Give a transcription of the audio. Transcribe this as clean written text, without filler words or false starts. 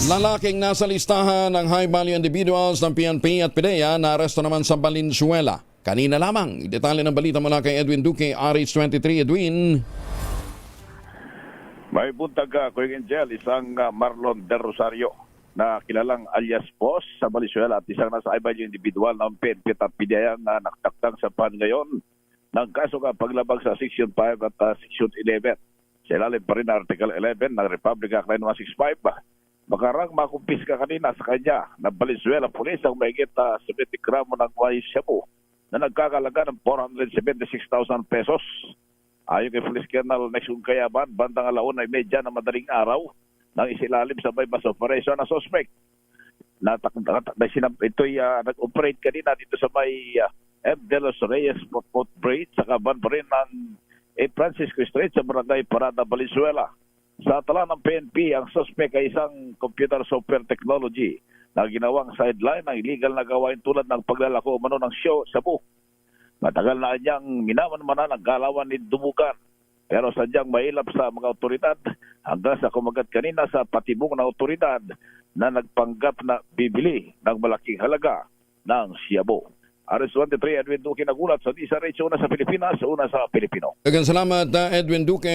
Lalaking nasa listahan ng high-value individuals ng PNP at PIDEA na-aresto naman sa Valenzuela. Kanina lamang, detalye ng balita mula kay Edwin Duque, RH23. Edwin. May buntag Kuya Angel, isang Marlon Del Rosario na kilalang alias Boss sa Valenzuela at isang nasa high-value individual ng PNP at PIDEA na naktakdang sa pan ngayon ng kaso paglabag sa Section 5 at Section 11. Sa ilalim pa rin na Article 11 ng Republic Act 9165. Makarang makumpiska kanina sa kanya ng Valenzuela Police ang mahigit 70 gramo ng white shabu na nagkakalaga ng 476,000 pesos. Ayon kay Police Colonel Nexon Cayaban, bandang 1:30 na madaling araw nang isilalim sa bypass operation na suspect. Ito'y nag-operate kanina dito sa may M. De Los Reyes Footpath Bridge sa kaban pa rin ng Francisco Street sa Barangay Parada, Valenzuela. Sa tala ng PNP, ang suspect ay isang computer software technology na ginawang sideline ng illegal na gawain tulad ng paglalako umano ng shabu. Matagal na niyang minaman-manan ang galawan ni Dumugan, pero sadyang mailap sa mga otoridad hanggang sa kumagat kanina sa patibong na otoridad na nagpanggap na bibili ng malaking halaga ng shabu. RH23, Edwin Duque nagulat sa DSRH, una sa Pilipinas, una sa Pilipino. Daghang salamat, Edwin Duque.